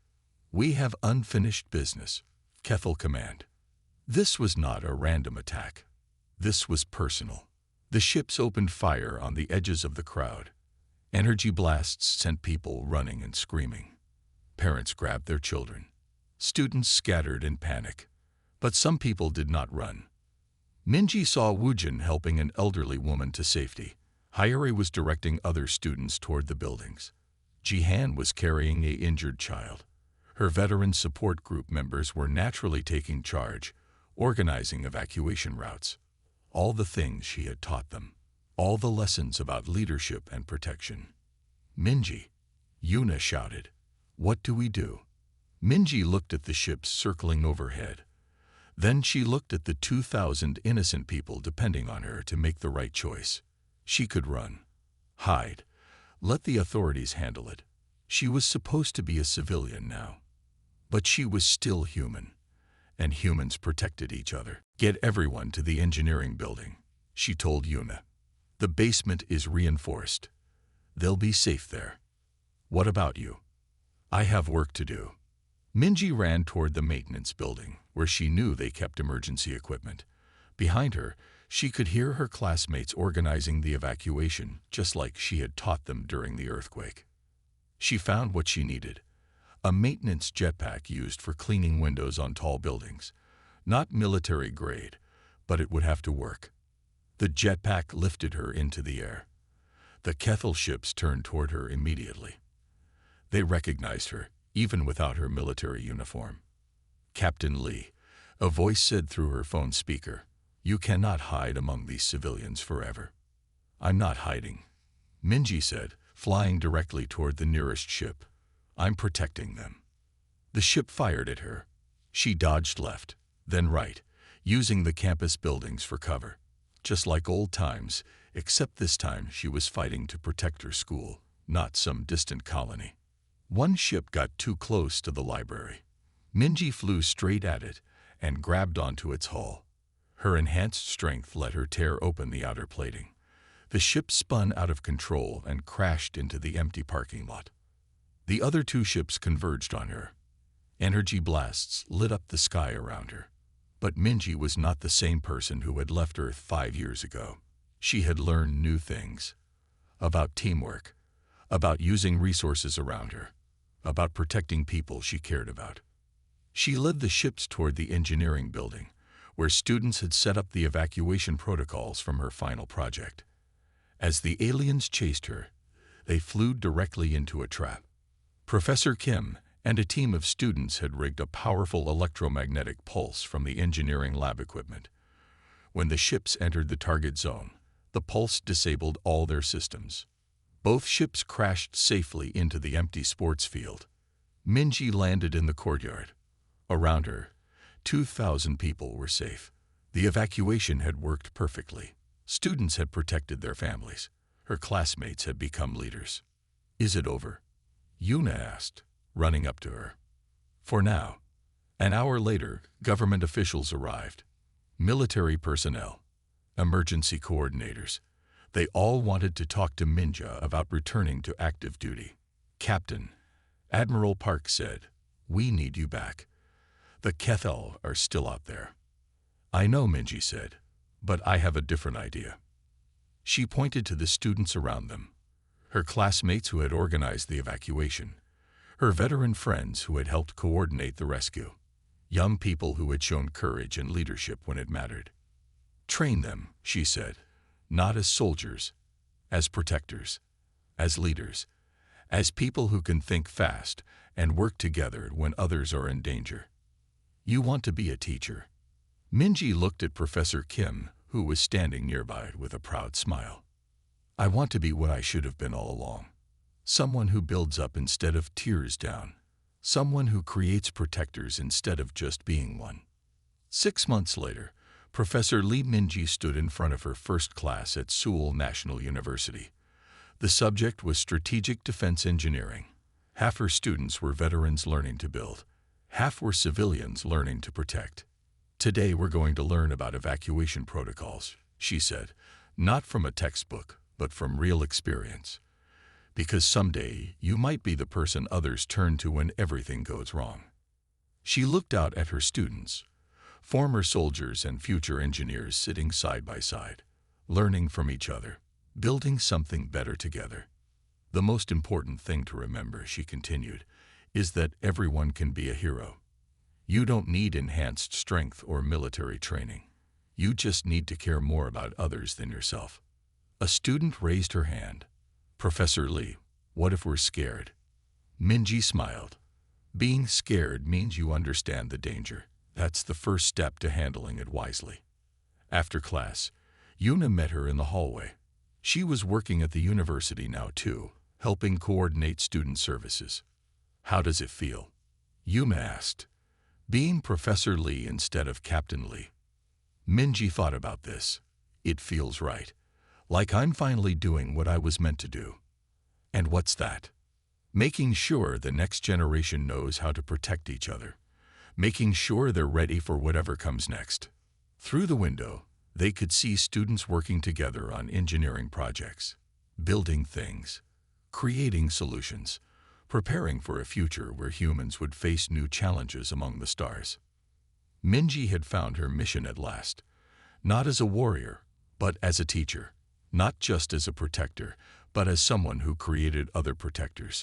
We have unfinished business. Kethel command. This was not a random attack. This was personal. The ships opened fire on the edges of the crowd. Energy blasts sent people running and screaming. Parents grabbed their children. Students scattered in panic. But some people did not run. Minji saw Woojin helping an elderly woman to safety. Hyuri was directing other students toward the buildings. Jihan was carrying an injured child. Her veteran support group members were naturally taking charge, organizing evacuation routes. All the things she had taught them. All the lessons about leadership and protection. Minji, Yuna shouted. What do we do? Minji looked at the ships circling overhead. Then she looked at the 2,000 innocent people depending on her to make the right choice. She could run. Hide. Let the authorities handle it. She was supposed to be a civilian now. But she was still human. And humans protected each other. Get everyone to the engineering building, she told Yuna. The basement is reinforced. They'll be safe there. What about you? I have work to do. Minji ran toward the maintenance building, where she knew they kept emergency equipment. Behind her, she could hear her classmates organizing the evacuation, just like she had taught them during the earthquake. She found what she needed. A maintenance jetpack used for cleaning windows on tall buildings. Not military grade, but it would have to work. The jetpack lifted her into the air. The Kethel ships turned toward her immediately. They recognized her, even without her military uniform. Captain Lee, a voice said through her phone speaker, you cannot hide among these civilians forever. I'm not hiding, Minji said, flying directly toward the nearest ship. I'm protecting them. The ship fired at her. She dodged left, then right, using the campus buildings for cover. Just like old times, except this time she was fighting to protect her school, not some distant colony. One ship got too close to the library. Minji flew straight at it and grabbed onto its hull. Her enhanced strength let her tear open the outer plating. The ship spun out of control and crashed into the empty parking lot. The other 2 ships converged on her. Energy blasts lit up the sky around her. But Minji was not the same person who had left Earth 5 years ago. She had learned new things. About teamwork. About using resources around her. About protecting people she cared about. She led the ships toward the engineering building, where students had set up the evacuation protocols from her final project. As the aliens chased her, they flew directly into a trap. Professor Kim and a team of students had rigged a powerful electromagnetic pulse from the engineering lab equipment. When the ships entered the target zone, the pulse disabled all their systems. Both ships crashed safely into the empty sports field. Minji landed in the courtyard. Around her, 2,000 people were safe. The evacuation had worked perfectly. Students had protected their families. Her classmates had become leaders. Is it over? Yuna asked, running up to her. For now. An hour later, government officials arrived. Military personnel. Emergency coordinators. They all wanted to talk to Minja about returning to active duty. Captain, Admiral Park said, we need you back. The Kethel are still out there. I know, Minji said, but I have a different idea. She pointed to the students around them, her classmates who had organized the evacuation, her veteran friends who had helped coordinate the rescue, young people who had shown courage and leadership when it mattered. Train them, she said, not as soldiers, as protectors, as leaders, as people who can think fast and work together when others are in danger. You want to be a teacher. Minji looked at Professor Kim, who was standing nearby with a proud smile. I want to be what I should have been all along. Someone who builds up instead of tears down. Someone who creates protectors instead of just being one. 6 months later, Professor Lee Minji stood in front of her first class at Seoul National University. The subject was strategic defense engineering. Half her students were veterans learning to build. Half were civilians learning to protect. Today we're going to learn about evacuation protocols, she said, not from a textbook, but from real experience. Because someday you might be the person others turn to when everything goes wrong. She looked out at her students, former soldiers and future engineers sitting side by side, learning from each other, building something better together. The most important thing to remember, she continued, is that everyone can be a hero. You don't need enhanced strength or military training. You just need to care more about others than yourself. A student raised her hand. Professor Lee, what if we're scared? Minji smiled. Being scared means you understand the danger. That's the first step to handling it wisely. After class, Yuna met her in the hallway. She was working at the university now too, helping coordinate student services. How does it feel? Yuna asked. Being Professor Lee instead of Captain Lee. Minji thought about this. It feels right. Like I'm finally doing what I was meant to do. And what's that? Making sure the next generation knows how to protect each other. Making sure they're ready for whatever comes next. Through the window, they could see students working together on engineering projects, building things, creating solutions, preparing for a future where humans would face new challenges among the stars. Minji had found her mission at last, not as a warrior, but as a teacher, not just as a protector, but as someone who created other protectors.